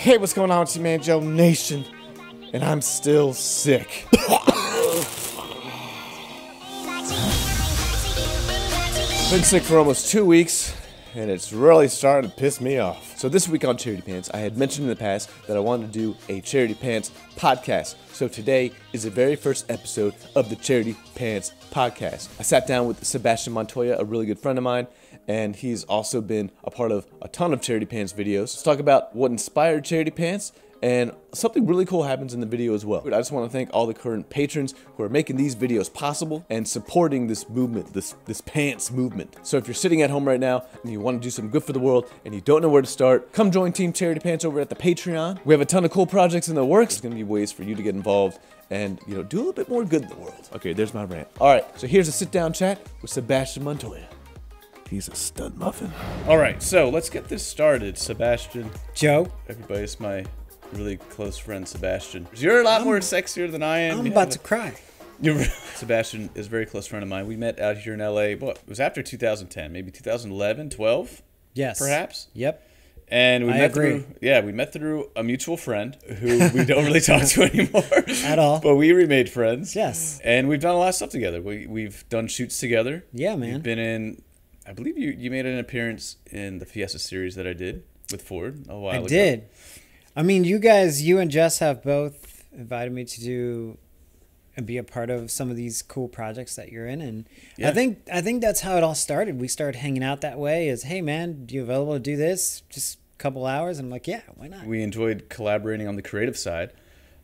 Hey, what's going on, Team Joe Nation? And I'm still sick. Been sick for almost 2 weeks, and it's really starting to piss me off. So this week on Charity Pants, I had mentioned in the past that I wanted to do a Charity Pants podcast. So today is the very first episode of the Charity Pants podcast. I sat down with Sebastian Montoya, a really good friend of mine, and he's also been a part of a ton of Charity Pants videos. Let's talk about what inspired Charity Pants, and something really cool happens in the video as well. I just want to thank all the current patrons who are making these videos possible and supporting this movement, this pants movement. So if you're sitting at home right now and you want to do some good for the world and you don't know where to start, come join Team Charity Pants over at the Patreon. We have a ton of cool projects in the works. There's going to be ways for you to get involved and, do a little bit more good in the world. Okay, there's my rant. All right, so here's a sit-down chat with Sebastian Montoya. He's a stud muffin. All right, so let's get this started. Sebastian. Joe. Everybody's my really close friend, Sebastian. You're a lot more sexier than I am. I'm about to cry. Sebastian is a very close friend of mine. We met out here in LA. What, it was after 2010, maybe 2011, 12? Yes. Perhaps? Yep. And we met through a mutual friend who we don't really talk to anymore. At all. But we remade friends. Yes. And we've done a lot of stuff together. We've done shoots together. Yeah, man. We've been in, I believe you made an appearance in the Fiesta series that I did with Ford a while ago. I did. I mean, you and Jess have both invited me to do and be a part of some of these cool projects that you're in, and yeah. I think that's how it all started. We started hanging out that way. Is, hey man, you available to do this? Just a couple hours. And I'm like, yeah, why not? We enjoyed collaborating on the creative side,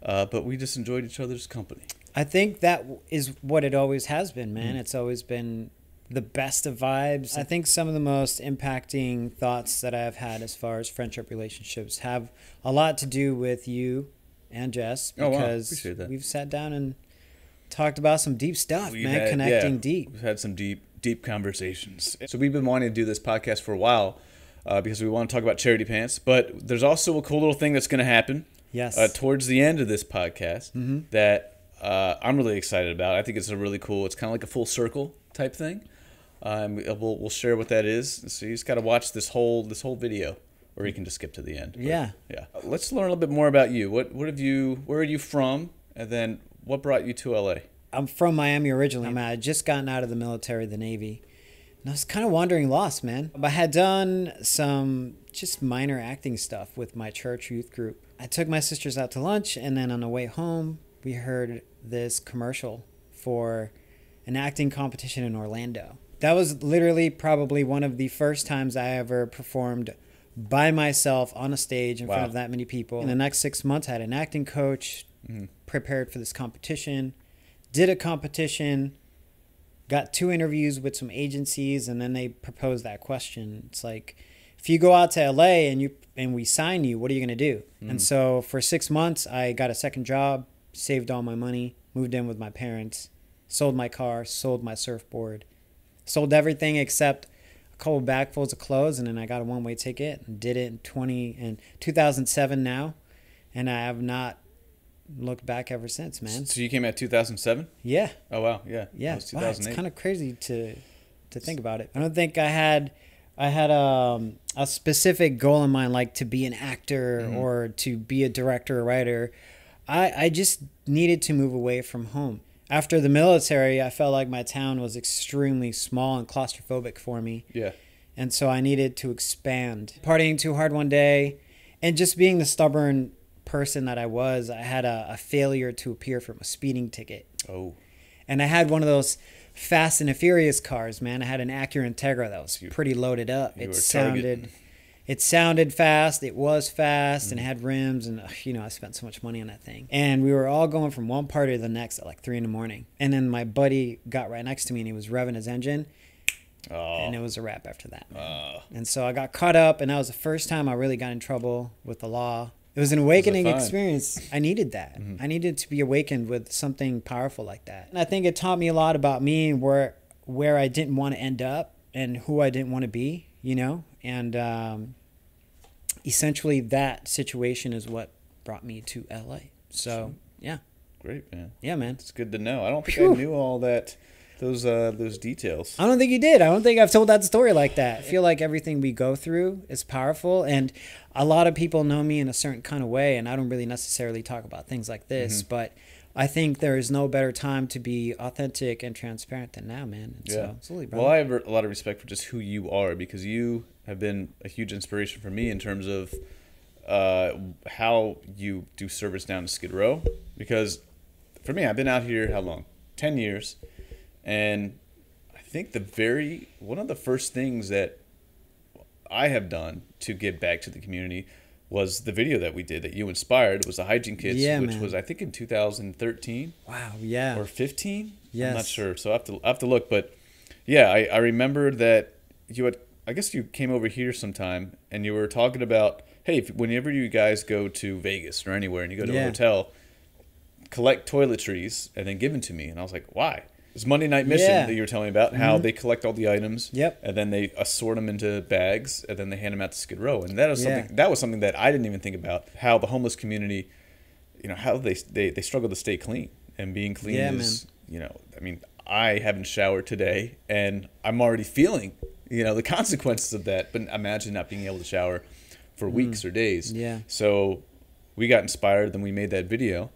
but we just enjoyed each other's company. I think that is what it always has been, man. It's always been the best of vibes. I think some of the most impacting thoughts that I've had as far as friendship relationships have a lot to do with you and Jess, because Appreciate that. We've sat down and talked about some deep stuff, connecting deep. We've had some deep conversations. So we've been wanting to do this podcast for a while because we want to talk about Charity Pants, but there's also a cool little thing that's going to happen towards the end of this podcast that I'm really excited about. I think it's it's kind of like a full circle type thing. We'll share what that is. So you just got to watch this whole video, or you can just skip to the end. Yeah. Let's learn a little bit more about you. Where are you from? And then what brought you to LA? I'm from Miami originally. I had just gotten out of the military, the Navy, and I was kind of wandering lost, man. I had done some just minor acting stuff with my church youth group. I took my sisters out to lunch, and then on the way home, we heard this commercial for an acting competition in Orlando. That was literally probably one of the first times I ever performed by myself on a stage in front of that many people. In the next 6 months, I had an acting coach, prepared for this competition, did a competition, got 2 interviews with some agencies, and then they proposed that question. It's like, if you go out to LA and we sign you, what are you going to do? And so for 6 months, I got a second job, saved all my money, moved in with my parents, sold my car, sold my surfboard, sold everything except a couple bagfuls of clothes, and then I got a one-way ticket and did it in 2007 now, and I have not looked back ever since, man. So you came out 2007? Yeah. Oh wow, yeah. Yeah. That was 2008. Wow, it's kind of crazy to think about it. I don't think I had a specific goal in mind, like to be an actor or to be a director or writer. I just needed to move away from home. After the military, I felt like my town was extremely small and claustrophobic for me. Yeah. And so I needed to expand. Partying too hard one day, and just being the stubborn person that I was, I had a failure to appear from a speeding ticket. Oh. And I had one of those Fast and the Furious cars, man. I had an Acura Integra that was pretty loaded up. It sounded fast. It was fast and it had rims, and I spent so much money on that thing. And we were all going from one party to the next at like 3 a.m. And then my buddy got right next to me and he was revving his engine. Oh. And it was a wrap after that. And so I got caught up, and that was the first time I really got in trouble with the law. It was an awakening experience. I needed that. I needed to be awakened with something powerful like that. And I think it taught me a lot about me and where I didn't want to end up and who I didn't want to be, and essentially that situation is what brought me to LA. So, yeah. Great, man. Yeah, man. It's good to know. I don't think I knew all that. those details. I don't think you did. I don't think I've told that story like that. I feel like everything we go through is powerful, and a lot of people know me in a certain kind of way, and I don't really necessarily talk about things like this, but I think there is no better time to be authentic and transparent than now, man. And so, absolutely, bro. Well, I have a lot of respect for just who you are, because you have been a huge inspiration for me in terms of how you do service down to Skid Row. Because for me, I've been out here how long? 10 years. And I think one of the first things that I have done to give back to the community was the video that we did that you inspired. It was the hygiene kits, which was, I think, in 2013. Wow, yeah. Or 15? Yes. I'm not sure. So I have to look. But yeah, I remember that I guess you came over here sometime and you were talking about, hey, whenever you guys go to Vegas or anywhere and you go to a hotel, collect toiletries and then give them to me. And I was like, why? It's Monday Night Mission that you were telling me about, how they collect all the items, and then they assort them into bags, and then they hand them out to Skid Row. And that was something that I didn't even think about, how the homeless community, how they struggle to stay clean. And being clean is, I mean, I haven't showered today, and I'm already feeling, the consequences of that. But imagine not being able to shower for weeks or days. Yeah. So we got inspired, then we made that video,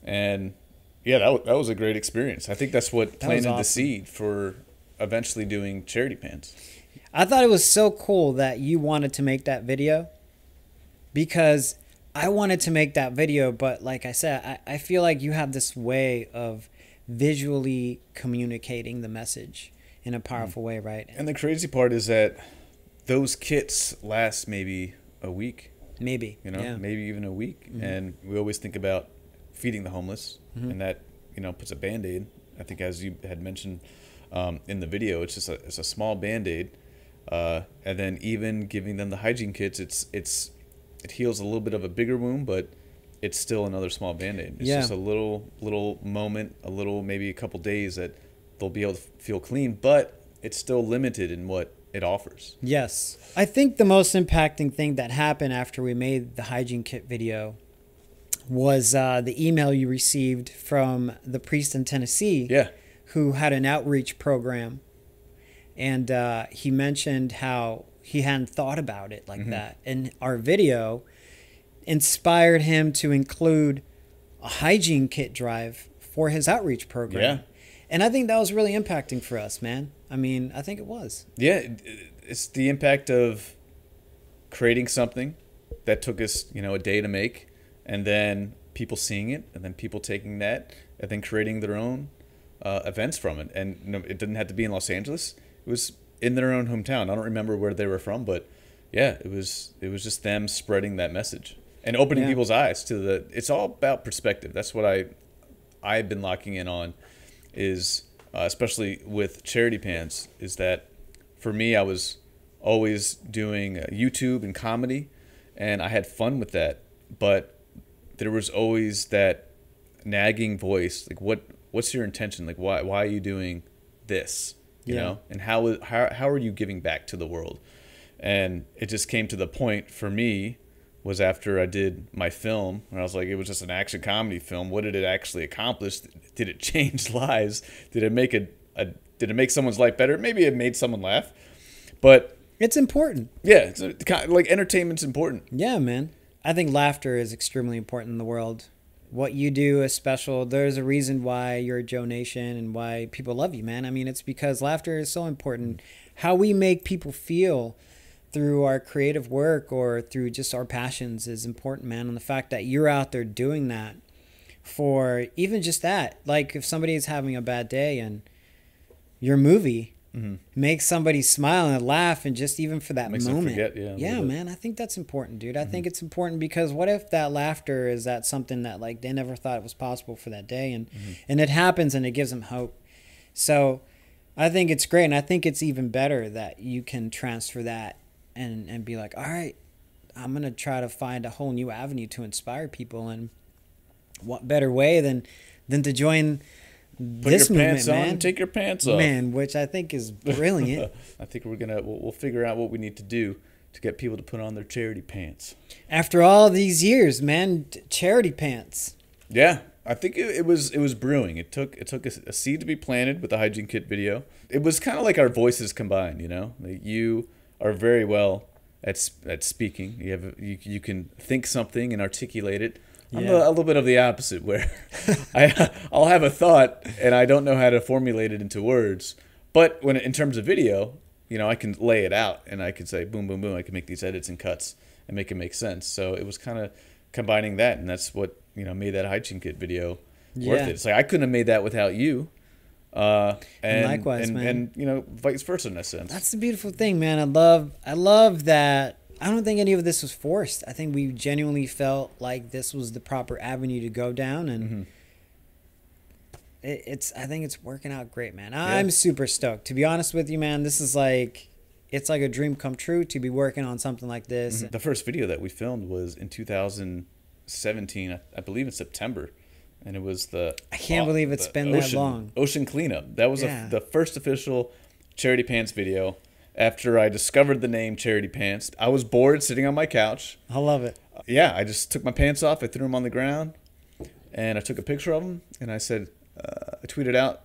and yeah, that was a great experience. I think that's what planted the seed for eventually doing Charity Pants. I thought it was so cool that you wanted to make that video, because I wanted to make that video, but like I said, I feel like you have this way of visually communicating the message in a powerful way, right? And the crazy part is that those kits last maybe a week. Maybe. Maybe even a week. And we always think about feeding the homeless, and that puts a Band-Aid. I think, as you had mentioned in the video, it's just a small Band-Aid, and then even giving them the hygiene kits, it heals a little bit of a bigger wound, but it's still another small Band-Aid. It's just a little moment, maybe a couple days that they'll be able to feel clean, but it's still limited in what it offers. Yes, I think the most impacting thing that happened after we made the hygiene kit video was the email you received from the priest in Tennessee, who had an outreach program, and he mentioned how he hadn't thought about it like that, and our video inspired him to include a hygiene kit drive for his outreach program. And I think that was really impacting for us, man. I mean, I think it was. Yeah, it's the impact of creating something that took us, a day to make, and then people seeing it, and then people taking that, and then creating their own events from it. And it didn't have to be in Los Angeles. It was in their own hometown. I don't remember where they were from, but yeah, it was just them spreading that message and opening people's eyes to it's all about perspective. That's what I've been locking in on, is especially with Charity Pants, is that for me, I was always doing YouTube and comedy, and I had fun with that, but there was always that nagging voice, like, what's your intention? Like, why are you doing this? You know, and how are you giving back to the world? And it just came to the point for me was after I did my film, and I was like, it was just an action comedy film. What did it actually accomplish? Did it change lives? Did it make did it make someone's life better? Maybe it made someone laugh, but it's important. Yeah, like entertainment's important. Yeah, man. I think laughter is extremely important in the world. What you do is special. There's a reason why you're a Joe Nation and why people love you, man. I mean, it's because laughter is so important. How we make people feel through our creative work or through just our passions is important, man. And the fact that you're out there doing that for even just that, like if somebody is having a bad day and your movie makes somebody smile and laugh, and just even for that Makes moment. them forget, yeah, man, I think that's important, dude. I think it's important because what if that laughter is that something that like they never thought it was possible for that day, and it happens and it gives them hope. So I think it's great, and I think it's even better that you can transfer that and be like, all right, I'm going to try to find a whole new avenue to inspire people, and what better way than to join this movement, pants man. on and take your pants off, man, which I think is brilliant. I think we'll figure out what we need to do to get people to put on their charity pants. After all these years, man, charity pants. Yeah, I think it was brewing. It took a seed to be planted with the hygiene kit video. It was kind of like our voices combined, you know. Like you are very well at speaking. You can think something and articulate it. I'm a little bit of the opposite, where I'll have a thought and I don't know how to formulate it into words. But when in terms of video, you know, I can lay it out and I can say boom, boom, boom. I can make these edits and cuts and make it make sense. So it was kind of combining that, and that's what, you know, made that hygiene kit video worth it. It's like I couldn't have made that without you. And likewise, man. And you know, vice versa in that sense. That's the beautiful thing, man. I love that. I don't think any of this was forced. I think we genuinely felt like this was the proper avenue to go down, and I think it's working out great, man. I'm super stoked. To be honest with you, man, this is like, it's like a dream come true to be working on something like this. The first video that we filmed was in 2017, I believe in September. And it was I can't believe it's been that long. Ocean cleanup. That was the first official Charity Pants video. After I discovered the name Charity Pants, I was bored sitting on my couch. I love it. I just took my pants off. I threw them on the ground, and I took a picture of them. And I said, I tweeted out,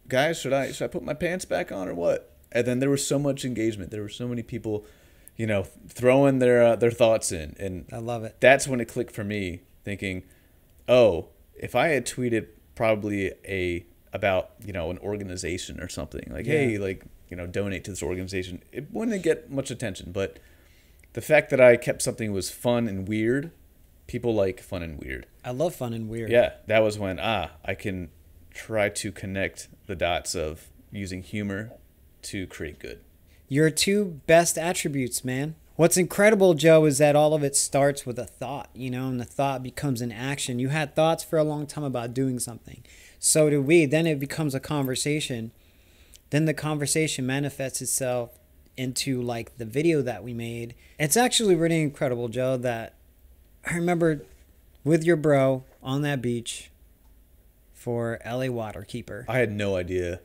guys, should I put my pants back on or what? And then there was so much engagement. There were so many people, you know, throwing their thoughts in, and I love it. That's when it clicked for me, thinking, oh, if I had tweeted probably about, you know, an organization or something, like, hey, like, you know, donate to this organization, it wouldn't get much attention. But the fact that I kept something was fun and weird, people like fun and weird. I love fun and weird. Yeah, that was when I can try to connect the dots of using humor to create good. Your two best attributes, man. What's incredible, Joe, is that all of it starts with a thought, you know, and the thought becomes an action. You had thoughts for a long time about doing something. So do we. Then it becomes a conversation. Then the conversation manifests itself into like the video that we made. It's actually really incredible, Joe, that I remember with your bro on that beach for LA Waterkeeper. I had no idea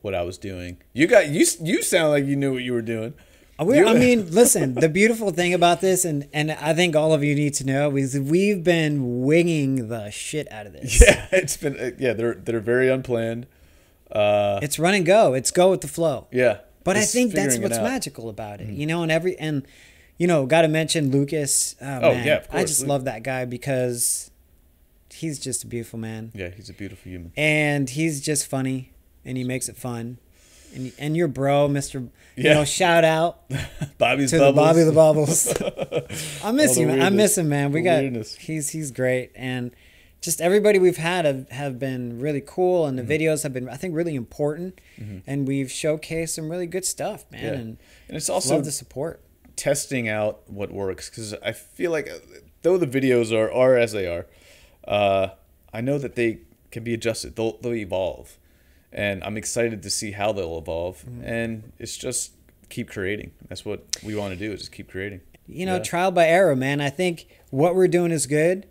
what I was doing. You sound like you knew what you were doing. I mean, listen, the beautiful thing about this, and I think all of you need to know, is we've been winging the shit out of this. Yeah, it's been, they're very unplanned. It's run and go. It's go with the flow. Yeah. But I think that's what's magical about it, you know, and you know, got to mention Lucas. Oh man, yeah, of course. I just love that guy because he's just a beautiful man. Yeah, he's a beautiful human. And he's just funny, and he makes it fun. And your bro, Mr. You know, shout out Bobby's to Bubbles. Bobby the Bubbles. I miss him. I miss him, man. He's great, and just everybody we've had have been really cool, and the videos have been, I think, really important, and we've showcased some really good stuff, man. Yeah. And it's also love the support, testing out what works, because I feel like though the videos are as they are, I know that they can be adjusted. They'll evolve. And I'm excited to see how they'll evolve. And it's just keep creating. That's what we want to do, is just keep creating. You know, trial by error, man. I think what we're doing is good.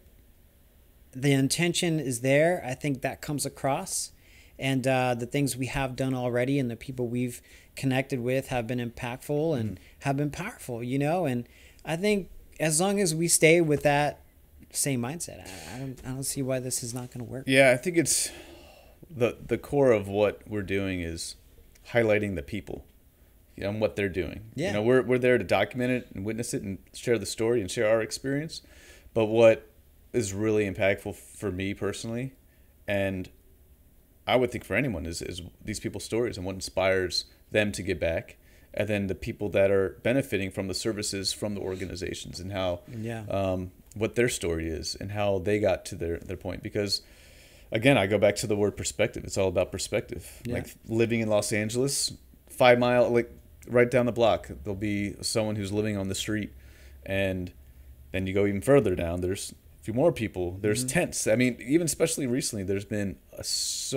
The intention is there. I think that comes across. And the things we have done already and the people we've connected with have been impactful and have been powerful, you know. And I think as long as we stay with that same mindset, I don't see why this is not going to work. Yeah, I think it's... The core of what we're doing is highlighting the people, you know, and what they're doing. Yeah. You know, we're there to document it and witness it and share the story and share our experience. But what is really impactful for me personally, and I would think for anyone, is these people's stories and what inspires them to give back, and then the people that are benefiting from the services from the organizations, and how what their story is and how they got to their point. Because again, I go back to the word perspective. It's all about perspective. Yeah. Like living in Los Angeles, 5 mile, like right down the block, there'll be someone who's living on the street. And then you go even further down, there's a few more people. There's tents. I mean, even especially recently, there's been there's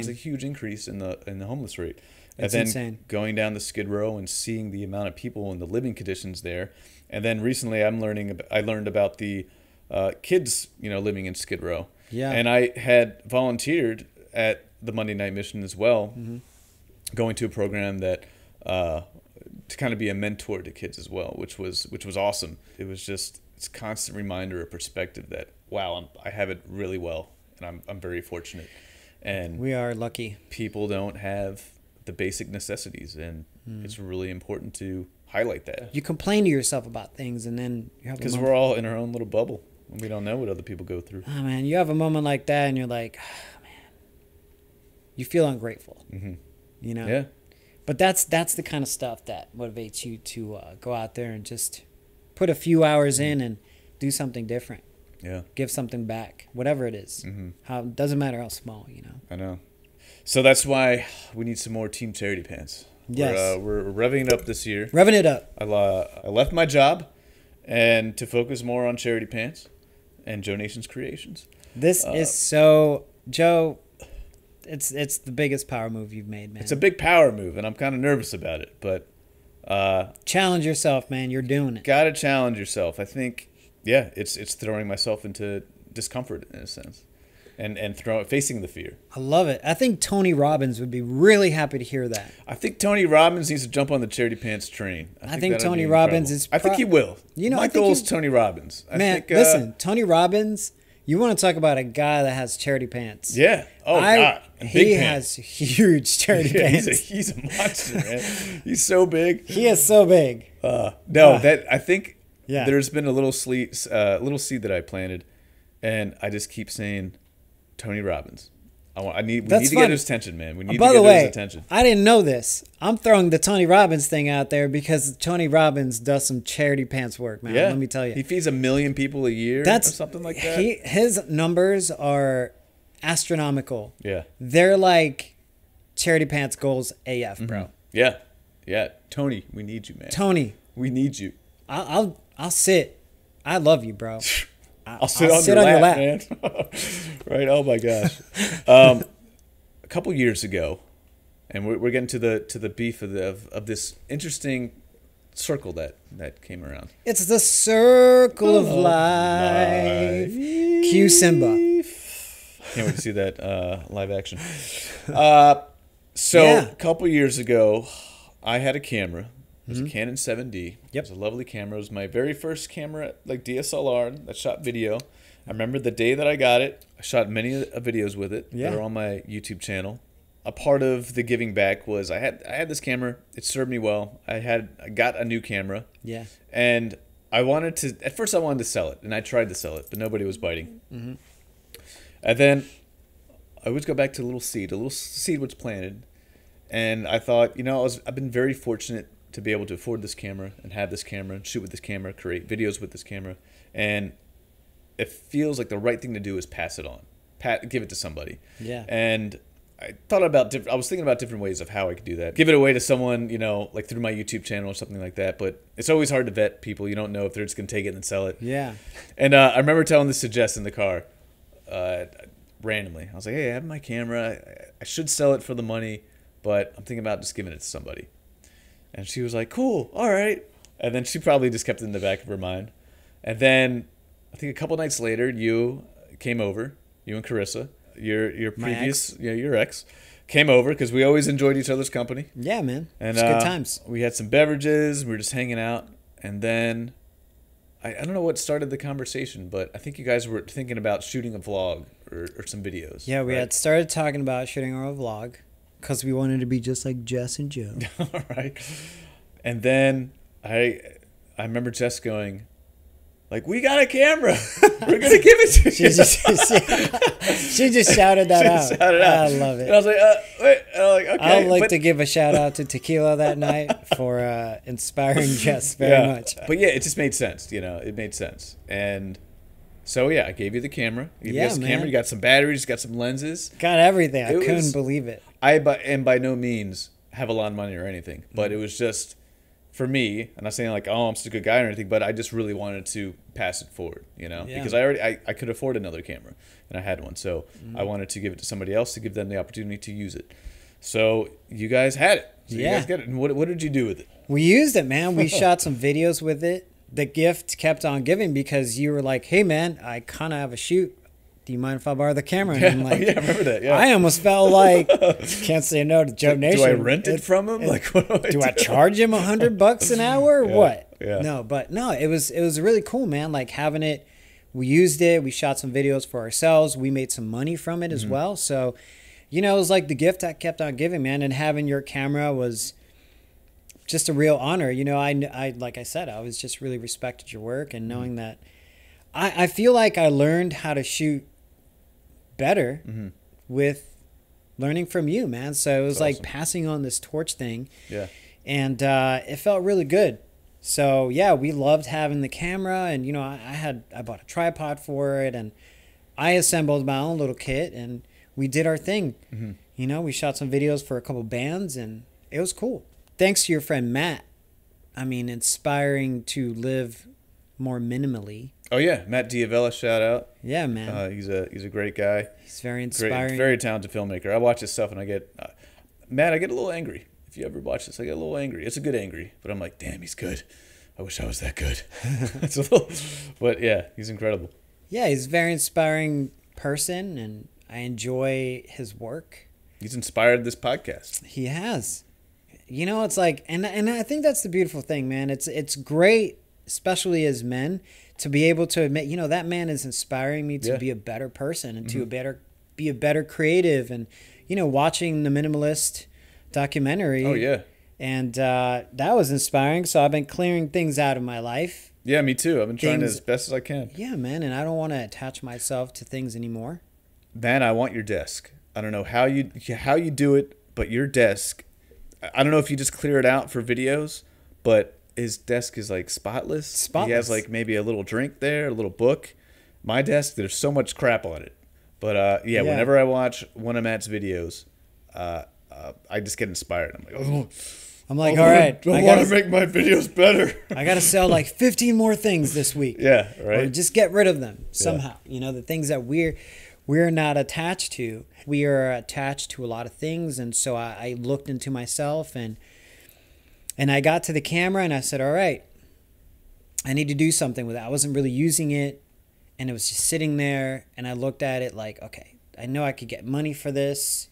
a huge increase in the homeless rate. It's and then insane. Going down the Skid Row and seeing the amount of people and the living conditions there. And then recently I learned about the kids, you know, living in Skid Row. Yeah. And I had volunteered at the Monday Night Mission as well, going to a program that to kind of be a mentor to kids as well, which was awesome. It was just, it's a constant reminder of perspective that, wow, I have it really well. and I'm very fortunate. And we are lucky. People don't have the basic necessities, and it's really important to highlight that. You complain to yourself about things, and then you have because we're all in our own little bubble, and we don't know what other people go through. Oh man, you have a moment like that, and you're like, oh, man, you feel ungrateful. You know. Yeah. But that's the kind of stuff that motivates you to go out there and just put a few hours in and do something different. Yeah. Give something back, whatever it is. Doesn't matter how small, you know. I know. So that's why we need some more Team Charity Pants. Yes. We're revving it up this year. Revving it up. I left my job and to focus more on Charity Pants and Joe Nation's creations. This is so, Joe, it's the biggest power move you've made, man. It's a big power move, and I'm kind of nervous about it, but challenge yourself, man. You're doing it. Gotta challenge yourself. I think, yeah, it's throwing myself into discomfort in a sense, and facing the fear. I love it. I think Tony Robbins would be really happy to hear that. I think Tony Robbins needs to jump on the Charity Pants train. I think Tony Robbins is. I think he will. You know, my goal is Tony Robbins. Listen, Tony Robbins. You want to talk about a guy that has charity pants? Yeah. Oh God. He has huge charity pants. He's a monster, man. He's so big. He is so big. I think Yeah. There's been a little seed that I planted, and I just keep saying, Tony Robbins. We need to get his attention, man. We need to get his attention. I didn't know this. I'm throwing the Tony Robbins thing out there because Tony Robbins does some charity pants work, man. Yeah. Let me tell you. He feeds 1 million people a year or something like that. His numbers are astronomical. Yeah. They're like charity pants goals AF, bro. Yeah. Yeah. Tony, we need you, man. Tony. We need you. I'll sit. I love you, bro. I'll sit on your lap, man. Right? Oh my gosh. A couple years ago, and we're getting to the beef of this interesting circle that came around. It's the circle of life. Cue Simba. Can't wait to see that live action. A couple years ago, I had a camera. It was a Canon 7D. It was a lovely camera. It was my very first camera, like DSLR, that shot video. I remember the day that I got it. I shot many videos with it. Yeah. They're on my YouTube channel. A part of the giving back was I had this camera. It served me well. I got a new camera. Yeah. And I wanted to sell it, and I tried to sell it, but nobody was biting. And then I always go back to a little seed. A little seed was planted, and I thought, I've been very fortunate to be able to afford this camera and have this camera, shoot with this camera, create videos with this camera, and it feels like the right thing to do is pass it on, give it to somebody. Yeah. And I was thinking about different ways of how I could do that. Give it away to someone, like through my YouTube channel or something like that. But it's always hard to vet people. You don't know if they're just gonna take it and sell it. Yeah. And I remember telling this to Jess in the car, randomly. I was like, "Hey, I have my camera. I should sell it for the money, but I'm thinking about just giving it to somebody." And she was like, "Cool, all right." And then she probably just kept it in the back of her mind. And then I think a couple nights later, you came over, you and Carissa, your previous, your ex, came over because we always enjoyed each other's company. Yeah, man. And it's good times. We had some beverages. We were just hanging out, and then I don't know what started the conversation, but I think you guys were thinking about shooting a vlog or some videos. Yeah, we had started talking about shooting our vlog. Because we wanted to be just like Jess and Joe. All right. And then I remember Jess going, like, "We got a camera. We're going to give it to you." She just shouted that out. I love it. And I was like, wait. And I'm like, okay. I'd like to give a shout out to Tequila that night for inspiring Jess very much. But yeah, it just made sense. It made sense. And so, yeah, I gave you the camera. You got some batteries, got some lenses. Got everything. I couldn't believe it. I by no means have a lot of money or anything, but it was just, for me, I'm not saying like, oh, I'm such a good guy or anything, but I just really wanted to pass it forward, because I could afford another camera, and I had one. So I wanted to give it to somebody else to give them the opportunity to use it. So you guys had it. So you guys got it. And what did you do with it? We used it, man. We shot some videos with it. The gift kept on giving because you were like, "Hey, man, I kind of have a shoot. Do you mind if I borrow the camera?" And I'm like, I remember that. Yeah. I almost felt like can't say no to Joe Nation. Do I rent it from him? Like, what do I charge him $100 an hour or what? Yeah. No, but no, it was really cool, man. Like having it. we used it. We shot some videos for ourselves. We made some money from it as well. So, you know, it was like the gift I kept on giving, man. And having your camera was just a real honor. You know, I like I said, I was just really respected your work, and knowing that I feel like I learned how to shoot better with learning from you, man. So it was like passing on this torch thing. Yeah. And it felt really good. So yeah, we loved having the camera, and you know, I bought a tripod for it, and I assembled my own little kit, and we did our thing. You know, we shot some videos for a couple bands, and it was cool. Thanks to your friend Matt. I mean, inspiring to live more minimally. Oh yeah, Matt Diavella, shout out. Yeah, man. He's a great guy. He's very inspiring. Very talented filmmaker. I watch his stuff and I get Matt. I get a little angry. If you ever watch this, I get a little angry. It's a good angry, but I'm like, damn, he's good. I wish I was that good. It's a little, but yeah, he's incredible. Yeah, he's a very inspiring person, and I enjoy his work. He's inspired this podcast. He has. You know, it's like, and I think that's the beautiful thing, man. It's great, especially as men, to be able to admit, you know, that man is inspiring me to be a better person, and to be a better creative. And, you know, watching the Minimalist documentary. Oh yeah. And that was inspiring. So I've been clearing things out of my life. Yeah, me too. I've been trying as best as I can. Yeah, man. And I don't want to attach myself to things anymore. Man, I want your desk. I don't know how you do it, but your desk, I don't know if you just clear it out for videos, but his desk is like spotless. He has like maybe a little drink there, a little book. My desk, there's so much crap on it. But yeah, whenever I watch one of Matt's videos, I just get inspired. I'm like, oh, all right, I want to make my videos better. I got to sell like 15 more things this week. Yeah, right. Or just get rid of them somehow. Yeah. You know, the things that we're not attached to. We are attached to a lot of things. And so I looked into myself, and I got to the camera, and I said, all right, I need to do something with it. I wasn't really using it, and it was just sitting there, and I looked at it like, okay, I know I could get money for this.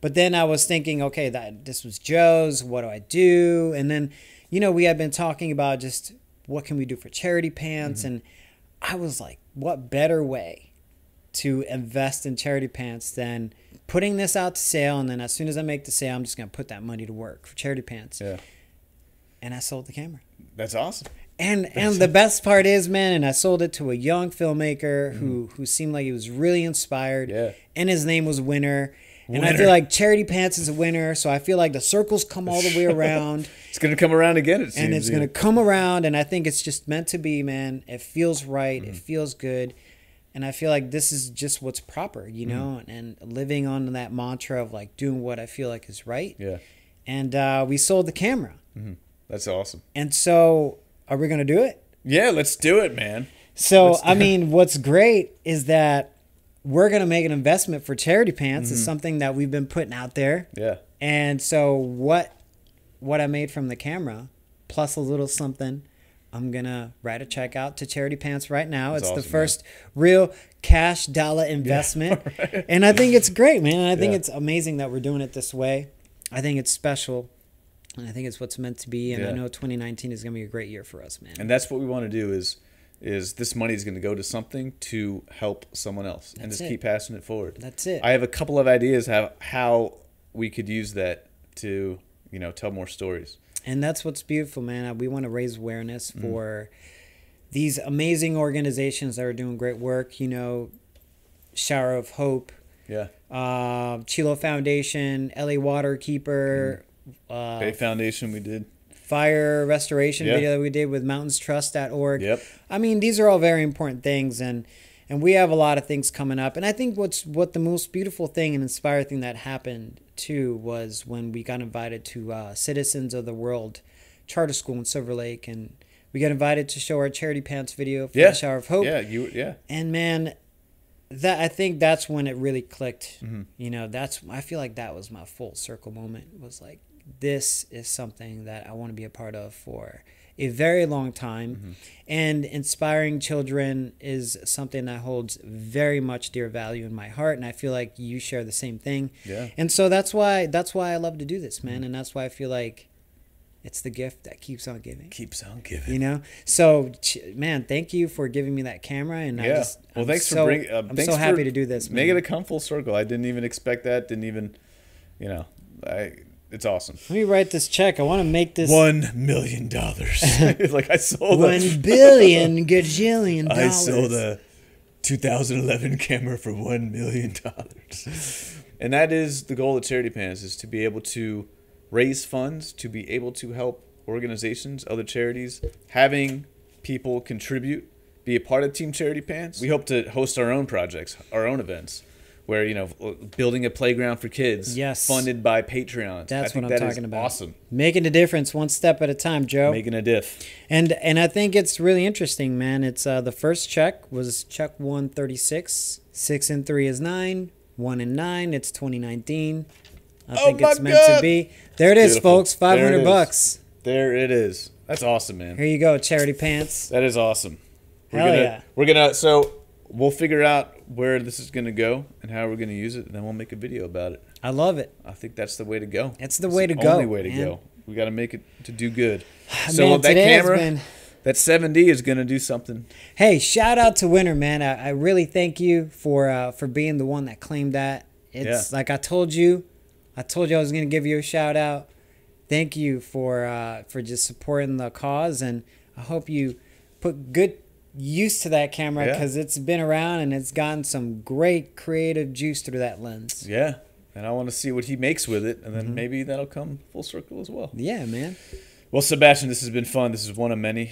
But then I was thinking, okay, this was Joe's. What do I do? And then, you know, we had been talking about just what can we do for charity pants. And I was like, what better way to invest in charity pants than putting this out to sale? And then as soon as I make the sale, I'm just going to put that money to work for charity pants. Yeah. And I sold the camera. That's awesome. And the best part is, man, and I sold it to a young filmmaker who seemed like he was really inspired. Yeah. And his name was Winner. And I feel like Charity Pants is a winner, so I feel like the circles come all the way around. It's going to come around again, it seems. And it's going to come around, and I think it's just meant to be, man. It feels right. It feels good. And I feel like this is just what's proper, you know, and living on that mantra of, like, doing what I feel like is right. Yeah. And we sold the camera. That's awesome. And so are we going to do it? Yeah, let's do it, man. So, I mean, what's great is that we're going to make an investment for charity pants. It's something that we've been putting out there. Yeah. And so what I made from the camera, plus a little something, I'm going to write a check out to charity pants right now. That's it's awesome, the first real cash dollar investment. Yeah, right. And I think it's great, man. And I think it's amazing that we're doing it this way. I think it's special. And I think it's what's meant to be. And I know 2019 is going to be a great year for us, man. And that's what we want to do is this money is going to go to something to help someone else. And just keep passing it forward. That's it. I have a couple of ideas how we could use that to, you know, tell more stories. And that's what's beautiful, man. We want to raise awareness for these amazing organizations that are doing great work. You know, Shower of Hope. Yeah. Chilo Foundation, LA Waterkeeper. Bay Foundation we did. Fire restoration video that we did with mountainstrust.org. Yep. I mean, these are all very important things, and we have a lot of things coming up. And I think what the most beautiful thing and inspiring thing that happened too was when we got invited to Citizens of the World Charter School in Silver Lake, and we got invited to show our charity pants video for the Shower of Hope. Yeah, And man, that I think that's when it really clicked. You know, I feel like that was my full circle moment. It was like, this is something that I want to be a part of for a very long time. And inspiring children is something that holds very much dear value in my heart. And I feel like you share the same thing. Yeah. And so that's why I love to do this, man. And that's why I feel like It's the gift that keeps on giving. Keeps on giving. You know? So, man, thank you for giving me that camera. And yeah. Thanks for bringing. I'm so happy to do this, man. Making it come full circle. I didn't even expect that. Didn't even, you know, it's awesome. Let me write this check. I want to make this $1 million. Like I sold $1 billion gajillion dollars. I sold a 2011 camera for $1 million. And that is the goal of Charity Pants, is to be able to raise funds, to be able to help organizations, other charities, having people contribute, be a part of Team Charity Pants. We hope to host our own projects, our own events, where, you know, building a playground for kids, funded by Patreon. That's what I'm talking about. Awesome. Making a difference one step at a time, Joe. Making a diff. And I think it's really interesting, man. It's the first check was check 136. 6 and 3 is 9. 1 and 9. It's 2019. I think it's meant to be. There it is, beautiful. folks. $500. There it is. That's awesome, man. Here you go, Charity Pants. That is awesome. Yeah. So we'll figure out where this is going to go and how we're going to use it, and then we'll make a video about it. I love it. I think that's the way to go. It's the way to go. Only way to go. We got to make it to do good. So man, that camera, that 7D is going to do something. Hey, shout out to Winter, man. I really thank you for being the one that claimed that. It's like I told you I was going to give you a shout out. Thank you for just supporting the cause, and I hope you put good use to that camera, because it's been around and it's gotten some great creative juice through that lens. Yeah, and I want to see what he makes with it, and then maybe that'll come full circle as well. Yeah, man. Well, Sebastian, this has been fun. This is one of many.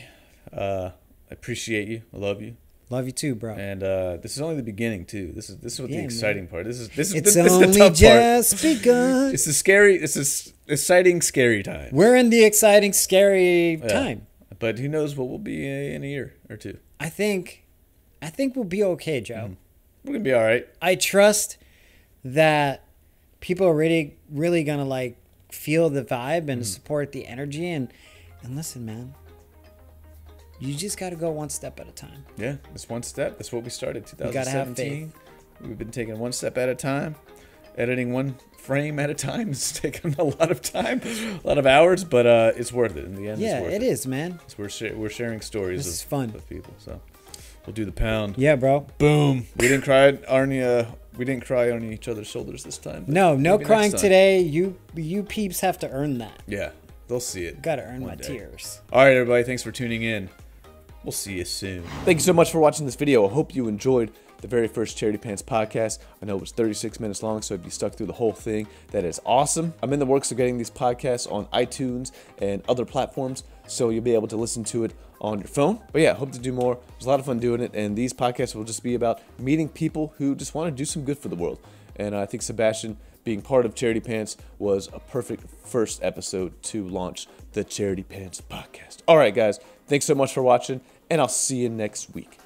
I appreciate you. I love you. Love you too, bro. And this is only the beginning too. This is what the exciting part. This is it's only the tough just part. begun. It's the scary. It's this exciting, scary time. We're in the exciting, scary time. But who knows what we'll be in a year or two. I think we'll be okay, Joe. We're gonna be all right. I trust that people are really gonna like feel the vibe and support the energy, and listen, man. You just got to go one step at a time. Yeah, it's one step. That's what we started 2017. You got to have faith. We've been taking one step at a time, editing one frame at a time. It's taken a lot of time, a lot of hours, but it's worth it in the end. Yeah, it's worth it is, man. We're sharing stories. This is fun. Of people. So we'll do the pound. Yeah, bro. Boom. We didn't cry on each other's shoulders this time. No crying today. You peeps have to earn that. Yeah, they'll see it. Got to earn my tears. All right, everybody. Thanks for tuning in. We'll see you soon. Thank you so much for watching this video. I hope you enjoyed the very first Charity Pants podcast. I know it was 36 minutes long, so if you stuck through the whole thing, that is awesome. I'm in the works of getting these podcasts on iTunes and other platforms, so you'll be able to listen to it on your phone. But yeah, hope to do more. It was a lot of fun doing it, and these podcasts will just be about meeting people who just want to do some good for the world. And I think Sebastian being part of Charity Pants was a perfect first episode to launch the Charity Pants podcast. All right, guys, thanks so much for watching, and I'll see you next week.